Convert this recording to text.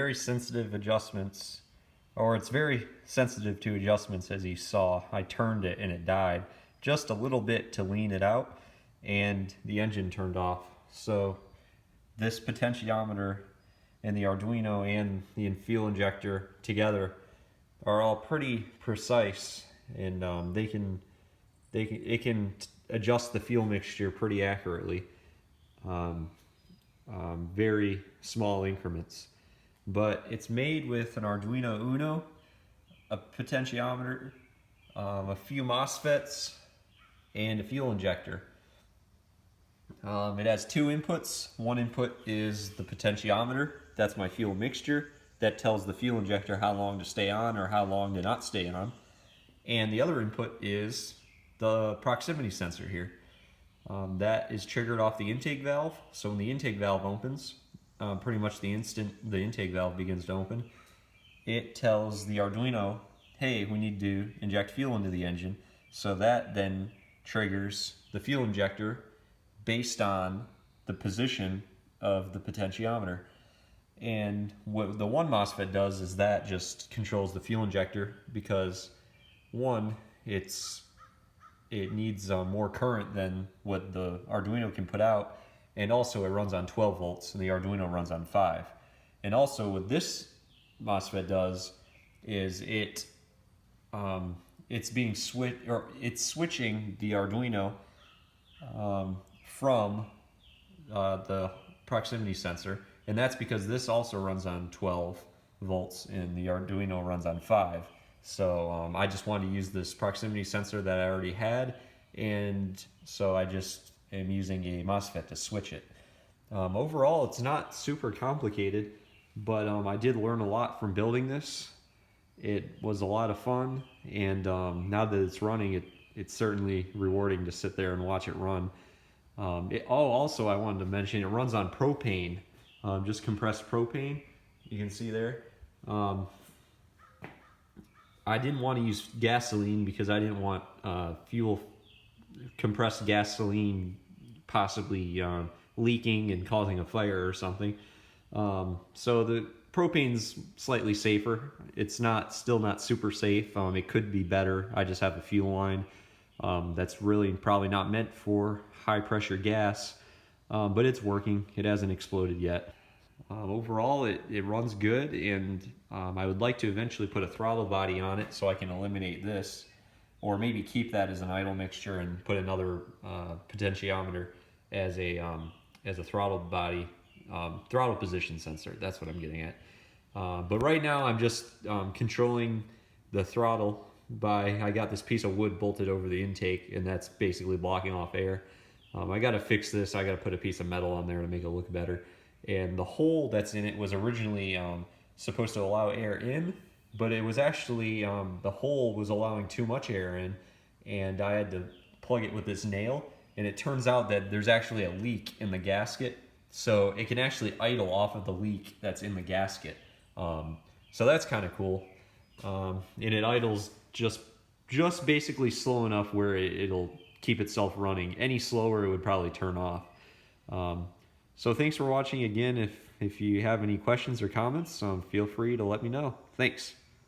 very sensitive adjustments, or it's very sensitive to adjustments. As you saw, I turned it and it died just a little bit to lean it out, and the engine turned off. So this potentiometer and the Arduino and the fuel injector together are all pretty precise, and it can adjust the fuel mixture pretty accurately. Very small increments. But it's made with an Arduino Uno, a potentiometer, a few MOSFETs, and a fuel injector. It has two inputs. One input is the potentiometer. That's my fuel mixture. That tells the fuel injector how long to stay on or how long to not stay on. And the other input is the proximity sensor here. That is triggered off the intake valve. So when the intake valve opens, pretty much the instant the intake valve begins to open, it tells the Arduino, hey, we need to inject fuel into the engine. So that then triggers the fuel injector based on the position of the potentiometer. And what the one MOSFET does is that just controls the fuel injector, because one, it needs more current than what the Arduino can put out, and also it runs on 12 volts and the Arduino runs on 5. And also what this MOSFET does is it's switching the Arduino from the proximity sensor, and that's because this also runs on 12 volts and the Arduino runs on 5. So I just wanted to use this proximity sensor that I already had, and so I just am using a MOSFET to switch it. Overall, it's not super complicated, but I did learn a lot from building this. It was a lot of fun, and now that it's running, it's certainly rewarding to sit there and watch it run. Also, I wanted to mention, it runs on propane, just compressed propane. You can see there. I didn't want to use gasoline because I didn't want compressed gasoline possibly leaking and causing a fire or something. So the propane's slightly safer. It's still not super safe. It could be better. I just have a fuel line that's really probably not meant for high pressure gas, but it's working. It hasn't exploded yet. Overall, it runs good, and I would like to eventually put a throttle body on it so I can eliminate this, or maybe keep that as an idle mixture and put another potentiometer as a throttle body, throttle position sensor. That's what I'm getting at. But right now I'm just controlling the throttle I got this piece of wood bolted over the intake, and that's basically blocking off air. I got to fix this. I got to put a piece of metal on there to make it look better. And the hole that's in it was originally supposed to allow air in, but it was actually, the hole was allowing too much air in, and I had to plug it with this nail, and it turns out that there's actually a leak in the gasket, so it can actually idle off of the leak that's in the gasket. So that's kind of cool. And it idles just basically slow enough where it'll keep itself running. Any slower, it would probably turn off. So thanks for watching again. If you have any questions or comments, feel free to let me know. Thanks.